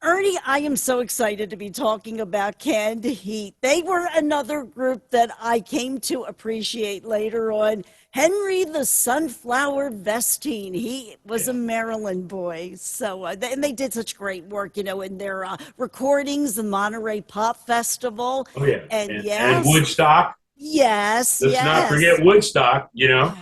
Ernie, I am so excited to be talking about Canned Heat. They were another group that I came to appreciate later on. Henry the Sunflower Vestine, he was a Yeah. Maryland boy. And they did such great work, in their recordings, the Monterey Pop Festival. Oh yeah. And And yes, Woodstock. yes, Let's not yes. forget Woodstock, I mean,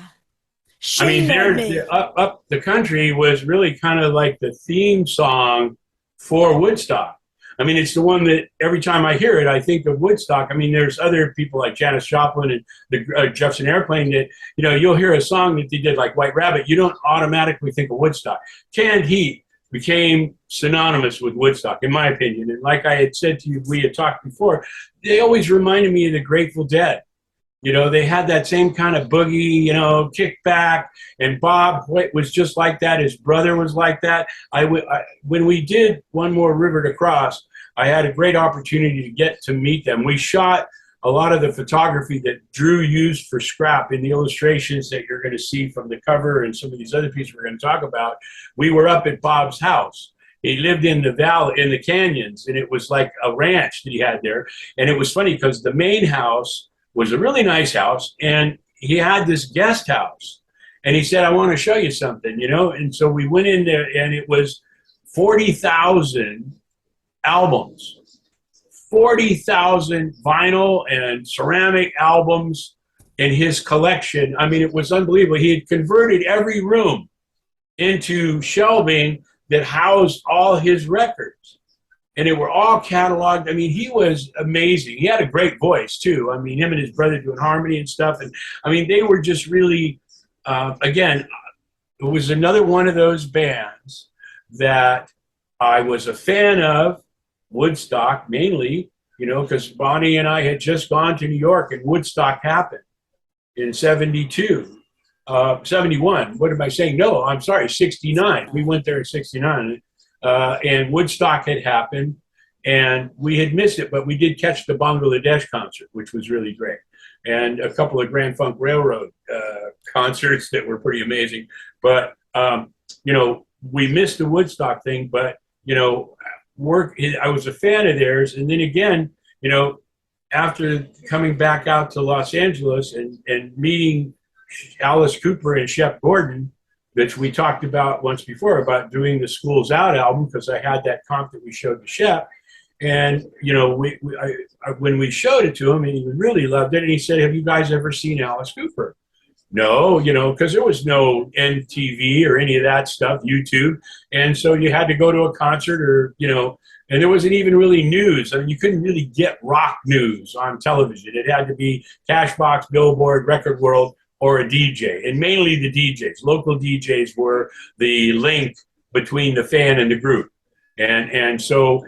Shame on me. up the country was really kind of like the theme song for Woodstock. I mean, it's the one that every time I hear it, I think of Woodstock. I mean, there's other people like Janis Joplin and the Jefferson Airplane that, you'll hear a song that they did like White Rabbit. You don't automatically think of Woodstock. Canned Heat became synonymous with Woodstock, in my opinion. And like I had said to you, we had talked before, they always reminded me of the Grateful Dead. They had that same kind of boogie, kickback, and Bob Hoyt was just like that. His brother was like that. When we did One More River to Cross, I had a great opportunity to get to meet them. We shot a lot of the photography that Drew used for Scrap in the illustrations that you're going to see from the cover and some of these other pieces we're going to talk about. We were up at Bob's house. He lived in the valley, in the canyons, and it was like a ranch that he had there. And it was funny because the main house was a really nice house, and he had this guest house. And he said, I want to show you something, And so we went in there, and it was 40,000 albums, 40,000 vinyl and ceramic albums in his collection. I mean, it was unbelievable. He had converted every room into shelving that housed all his records. And they were all cataloged. I mean, he was amazing. He had a great voice, too. I mean, him and his brother doing harmony and stuff. And I mean, they were just really, again, it was another one of those bands that I was a fan of, Woodstock mainly, because Bonnie and I had just gone to New York and Woodstock happened in 72. 71. What am I saying? No, I'm sorry, 69. We went there in 69. And Woodstock had happened, and we had missed it, but we did catch the Bangladesh concert, which was really great, and a couple of Grand Funk Railroad concerts that were pretty amazing. But we missed the Woodstock thing, but I was a fan of theirs, and then again, after coming back out to Los Angeles and meeting Alice Cooper and Shep Gordon, which we talked about once before about doing the Schools Out album, because I had that comp that we showed to Shep. And, when we showed it to him, and he really loved it, and he said, have you guys ever seen Alice Cooper? No, because there was no MTV or any of that stuff, YouTube. And so you had to go to a concert or, and there wasn't even really news. I mean, you couldn't really get rock news on television. It had to be Cashbox, Billboard, Record World, or a DJ, and mainly the DJs. Local DJs were the link between the fan and the group. And so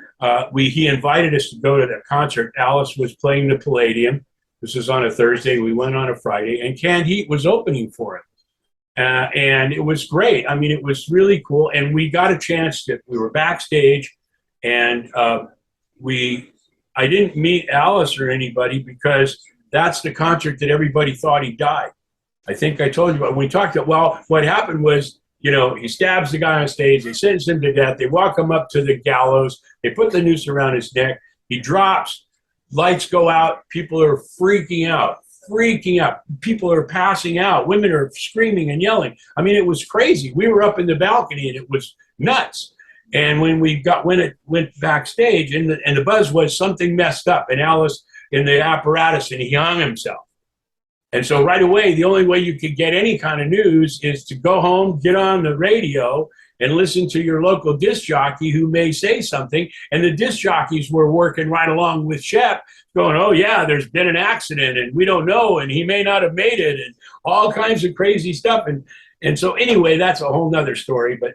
he invited us to go to that concert. Alice was playing the Palladium. This was on a Thursday. We went on a Friday, and Canned Heat was opening for it. And it was great. I mean, it was really cool. And we got a chance we were backstage, and I didn't meet Alice or anybody because that's the concert that everybody thought he died. I think I told you about when we talked about, well, what happened was, he stabs the guy on stage, they sentence him to death, they walk him up to the gallows, they put the noose around his neck, he drops, lights go out, people are freaking out. People are passing out, women are screaming and yelling. I mean, it was crazy. We were up in the balcony and it was nuts. And when went backstage, and the buzz was something messed up, and Alice in the apparatus, and he hung himself. And so right away, the only way you could get any kind of news is to go home, get on the radio, and listen to your local disc jockey who may say something. And the disc jockeys were working right along with Shep, going, oh, yeah, there's been an accident, and we don't know, and he may not have made it, and all kinds of crazy stuff. And so anyway, that's a whole nother story. But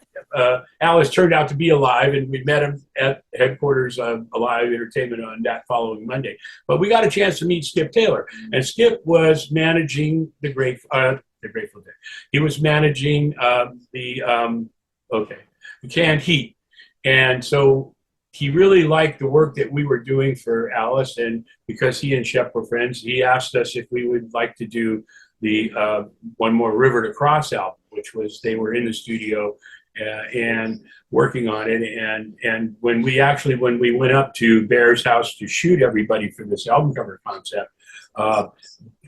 Alice turned out to be alive, and we met him at headquarters of Alive Entertainment on that following Monday. But we got a chance to meet Skip Taylor, and Skip was managing the Grateful Dead. He was managing the Canned Heat, and so he really liked the work that we were doing for Alice, and because he and Shep were friends, he asked us if we would like to do the One More River to Cross album, which was, they were in the studio and working on it. And when we went up to Bear's house to shoot everybody for this album cover concept, uh,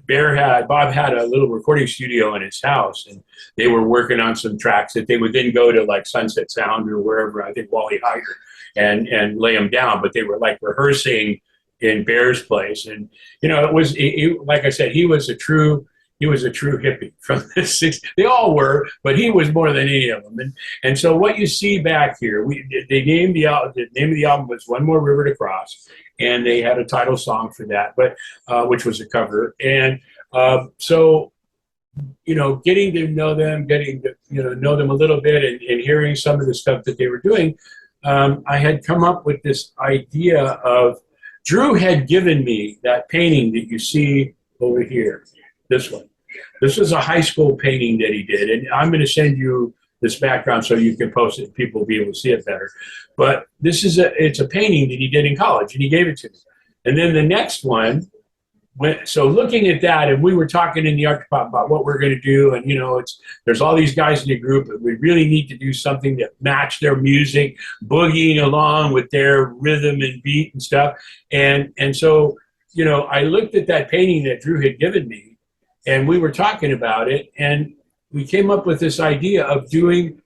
Bob had a little recording studio in his house, and they were working on some tracks that they would then go to like Sunset Sound or wherever, I think Wally Heider, and lay them down. But they were like rehearsing in Bear's place, and like I said, he was a true hippie from the 60s. They all were, but he was more than any of them. And so what you see back here, they named the name of the album was One More River to Cross, and they had a title song for that, but which was a cover. And so getting to know them, getting to know them a little bit, and hearing some of the stuff that they were doing, I had come up with this idea of Drew had given me that painting that you see over here. This one. This was a high school painting that he did, and I'm going to send you this background so you can post it and people will be able to see it better. But it's a painting that he did in college, and he gave it to me. And then the next one, so looking at that, and we were talking in the art department about what we're going to do, and there's all these guys in the group, and we really need to do something that match their music, boogieing along with their rhythm and beat and stuff. And so I looked at that painting that Drew had given me, and we were talking about it, and we came up with this idea of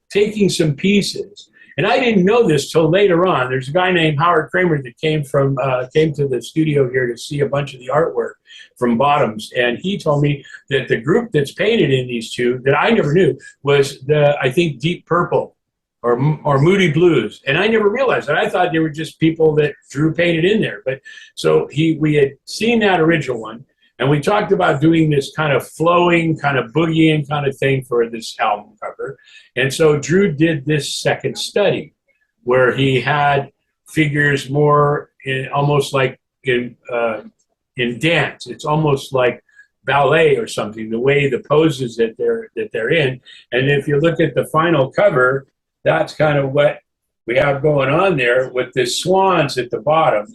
taking some pieces. And I didn't know this till later on. There's a guy named Howard Kramer that came to the studio here to see a bunch of the artwork from Bottoms, and he told me that the group that's painted in these two that I never knew was I think Deep Purple or Moody Blues, and I never realized that. I thought they were just people that Drew painted in there. But so we had seen that original one. And we talked about doing this kind of flowing, kind of boogieing kind of thing for this album cover. And so Drew did this second study where he had figures more almost like in dance. It's almost like ballet or something, the way the poses that they're in. And if you look at the final cover, that's kind of what we have going on there with the swans at the bottom.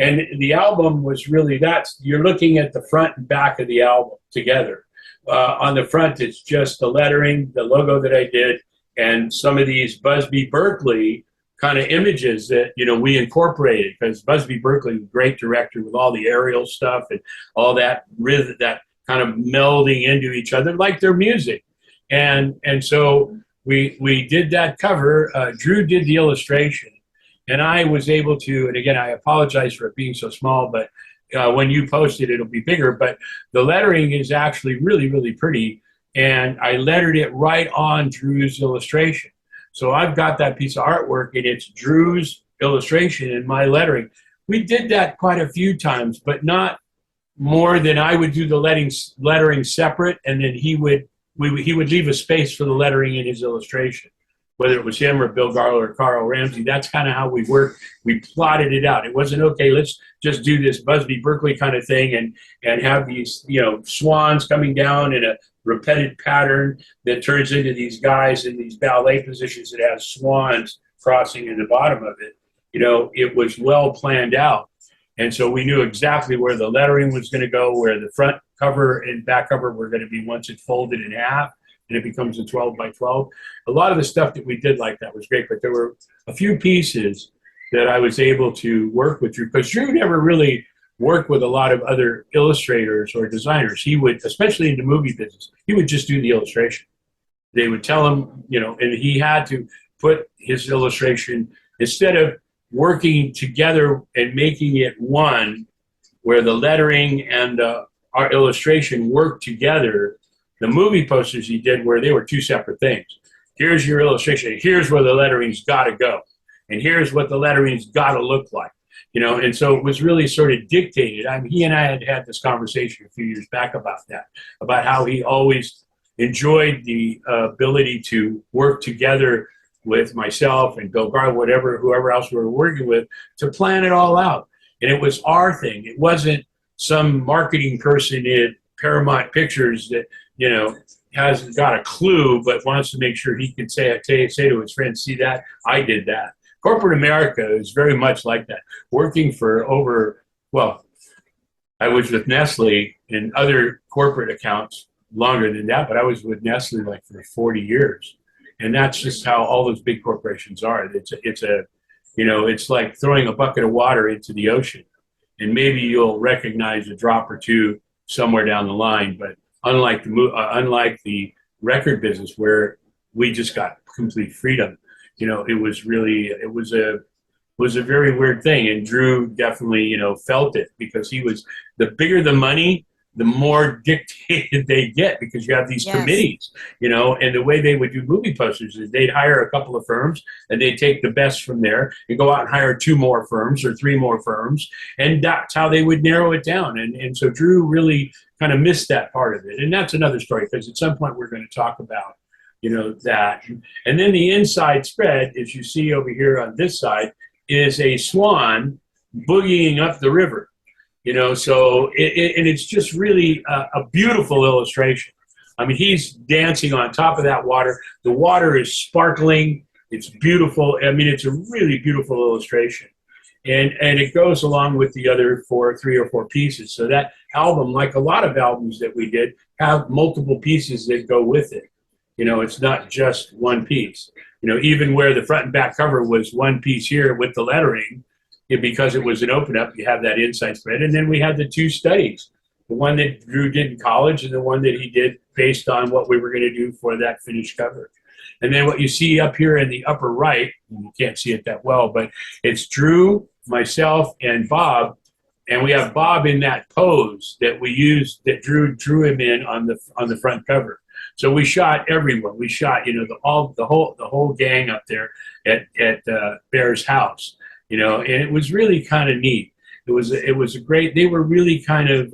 And the album was really you're looking at the front and back of the album together. On the front, it's just the lettering, the logo that I did, and some of these Busby Berkeley kind of images that, we incorporated, because Busby Berkeley was a great director with all the aerial stuff and all that rhythm, that kind of melding into each other like their music. And so we did that cover. Drew did the illustration. And I was able to, and again, I apologize for it being so small, but when you post it, it'll be bigger. But the lettering is actually really, really pretty. And I lettered it right on Drew's illustration. So I've got that piece of artwork, and it's Drew's illustration and my lettering. We did that quite a few times, but not more than I would do the lettering separate, and then he would leave a space for the lettering in his illustration. Whether it was him or Bill Garlow or Carl Ramsey, that's kind of how we worked. We plotted it out. It wasn't, okay, let's just do this Busby Berkeley kind of thing and have these, swans coming down in a repeated pattern that turns into these guys in these ballet positions that have swans crossing in the bottom of it. It was well planned out. And so we knew exactly where the lettering was going to go, where the front cover and back cover were going to be once it's folded in half. And it becomes a 12 by 12. A lot of the stuff that we did like that was great, but there were a few pieces that I was able to work with Drew, because Drew never really worked with a lot of other illustrators or designers. He would, especially in the movie business, he would just do the illustration. They would tell him, and he had to put his illustration, instead of working together and making it one, where the lettering and our illustration worked together. The movie posters he did where they were two separate things. Here's your illustration. Here's where the lettering's got to go. And here's what the lettering's got to look like. And so it was really sort of dictated. He and I had this conversation a few years back about that, about how he always enjoyed the ability to work together with myself and Bill Garlow, whoever else we were working with, to plan it all out. And it was our thing. It wasn't some marketing person at Paramount Pictures that, hasn't got a clue, but wants to make sure he can say to his friends, see that? I did that. Corporate America is very much like that. Working for I was with Nestle and other corporate accounts longer than that, but I was with Nestle like for 40 years. And that's just how all those big corporations are. It's like throwing a bucket of water into the ocean, and maybe you'll recognize a drop or two somewhere down the line. But unlike the record business, where we just got complete freedom, it was a very weird thing. And Drew definitely, felt it, because the bigger the money, the more dictated they get, because you have these committees, and the way they would do movie posters is they'd hire a couple of firms and they'd take the best from there and go out and hire 2 more firms or 3 more firms. And that's how they would narrow it down. And so Drew really kind of missed that part of it. And that's another story, because at some point we're going to talk about, that. And then the inside spread, as you see over here on this side, is a swan boogieing up the river. So it's just really a beautiful illustration. I mean, he's dancing on top of that water. The water is sparkling. It's beautiful. I mean, it's a really beautiful illustration. And it goes along with the other 3 or 4 pieces. So that album, like a lot of albums that we did, have multiple pieces that go with it. It's not just one piece. Even where the front and back cover was one piece here with the lettering, because it was an open up, you have that inside spread. And then we had the 2 studies, the one that Drew did in college and the one that he did based on what we were going to do for that finished cover. And then what you see up here in the upper right, you can't see it that well, but it's Drew, myself, and Bob. And we have Bob in that pose that we used, that Drew drew him in on the front cover. So we shot everyone. We shot, the whole gang up there at Bear's house. And it was really kind of neat. It was a great. They were really kind of,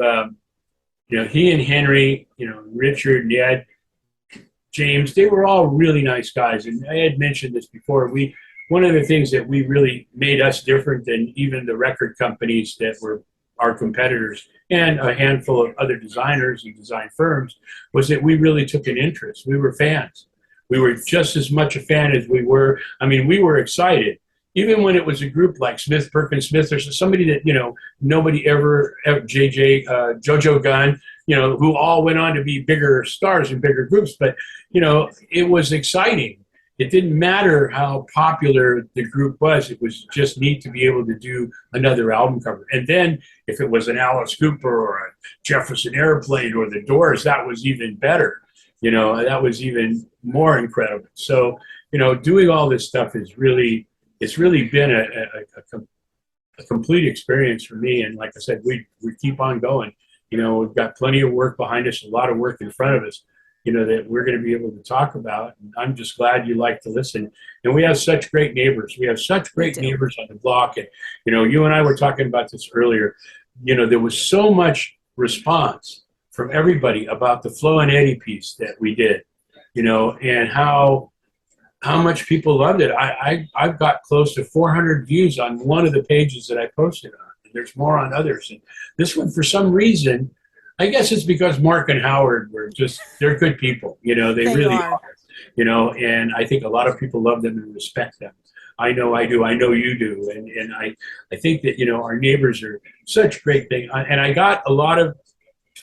he and Henry, Richard, Ned, James. They were all really nice guys. And I had mentioned this before. One of the things that we really made us different than even the record companies that were our competitors and a handful of other designers and design firms was that we really took an interest. We were fans. We were just as much a fan as we were. I mean, we were excited. Even when it was a group like Smith, Perkins Smith, or somebody that, nobody ever JoJo Gunn, who all went on to be bigger stars in bigger groups. But, it was exciting. It didn't matter how popular the group was. It was just neat to be able to do another album cover. And then if it was an Alice Cooper or a Jefferson Airplane or the Doors, that was even better. That was even more incredible. So, doing all this stuff it's really been a complete experience for me. And like I said, we keep on going. We've got plenty of work behind us, a lot of work in front of us, that we're going to be able to talk about. And I'm just glad you like to listen. And we have such great neighbors. We have such great neighbors on the block. And, you and I were talking about this earlier. There was so much response from everybody about the Flo and Eddie piece that we did, and how much people loved it. I've got close to 400 views on one of the pages that I posted on. And there's more on others. And this one, for some reason, I guess it's because Mark and Howard they're good people. They really are. And I think a lot of people love them and respect them. I know I do. I know you do. And I think that, our neighbors are such great things. And I got a lot of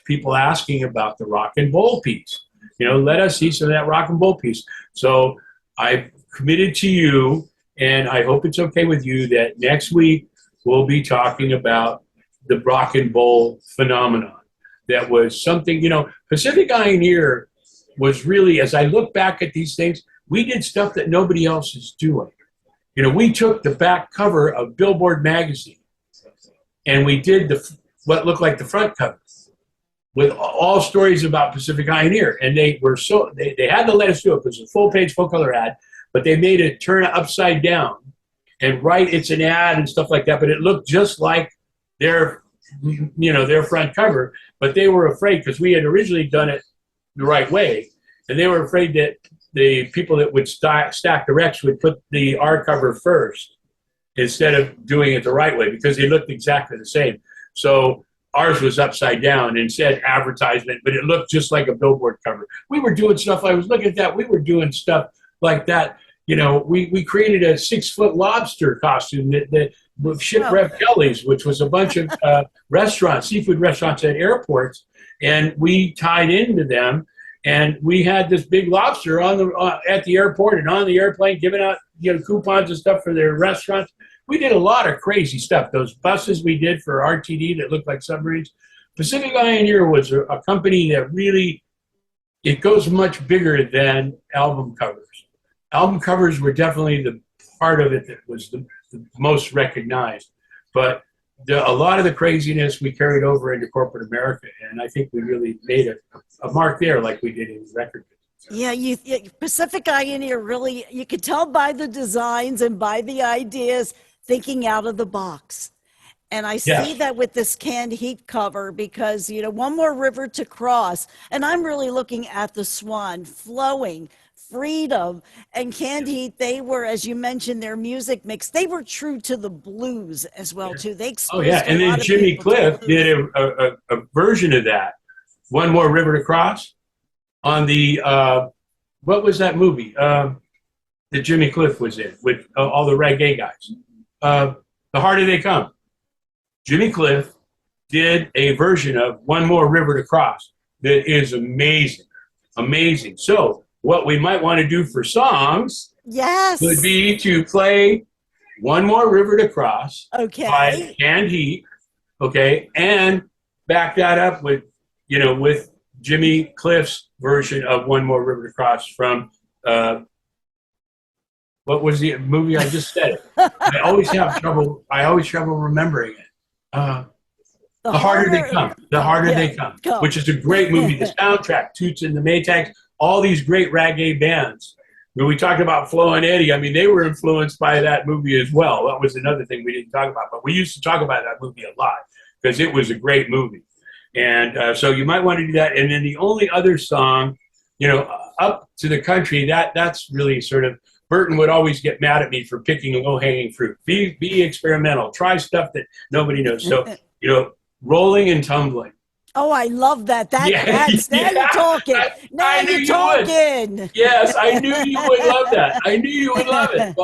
people asking about the rock and bowl piece. Let us see some of that rock and bowl piece. So I've committed to you, and I hope it's okay with you, that next week we'll be talking about the rock and bowl phenomenon. That was something, Pacific Pioneer was really, as I look back at these things, we did stuff that nobody else is doing. We took the back cover of Billboard magazine and we did what looked like the front cover with all stories about Pacific Pioneer. And they had to let us do it because it was a full-page, full-color ad, but they made it turn upside down and write it's an ad and stuff like that, but it looked just like their front cover. But they were afraid, because we had originally done it the right way, and they were afraid that the people that would stack the Rex would put the R cover first instead of doing it the right way, because they looked exactly the same. So ours was upside down and said advertisement, but it looked just like a Billboard cover. We were doing stuff. I was looking at that. We were doing stuff like that. We created a 6-foot lobster costume that with Shipwreck Delis, which was a bunch of restaurants, seafood restaurants at airports, and we tied into them And we had this big lobster on the at the airport and on the airplane, giving out coupons and stuff for their restaurants. We did a lot of crazy stuff. Those buses we did for RTD that looked like submarines. Pacific Pioneer was a company that really, it goes much bigger than album covers. Album covers were definitely the part of it that was the most recognized. But a lot of the craziness we carried over into corporate America, and I think we really made a mark there like we did in record business. Yeah, Pacific Pioneer really, you could tell by the designs and by the ideas, thinking out of the box. And I see that with this Canned Heat cover because, one more river to cross. And I'm really looking at the Swan flowing, freedom, and Canned Heat. They were, as you mentioned, their music mix. They were true to the blues as well, too. They exposed and then Jimmy Cliff did a version of that, One More River to Cross, on the, what was that movie that Jimmy Cliff was in with all the reggae guys? The Harder They Come. Jimmy Cliff did a version of One More River to Cross that is amazing, amazing. So what we might want to do for songs would be to play One More River to Cross by Canned Heat, and back that up with, with Jimmy Cliff's version of One More River to Cross from, what was the movie I just said? I always have trouble remembering it. The Harder They Come. The Harder They Come, which is a great movie. The soundtrack, Toots and the Maytags, all these great reggae bands. When we talked about Flo and Eddie, I mean, they were influenced by that movie as well. That was another thing we didn't talk about, but we used to talk about that movie a lot because it was a great movie. And so you might want to do that. And then the only other song, Up to the Country, that's really sort of, Burton would always get mad at me for picking low-hanging fruit. Be experimental. Try stuff that nobody knows. So, Rolling and Tumbling. Oh, I love that. Now you're talking. Now you're talking. Yes, I knew you would love that. I knew you would love it.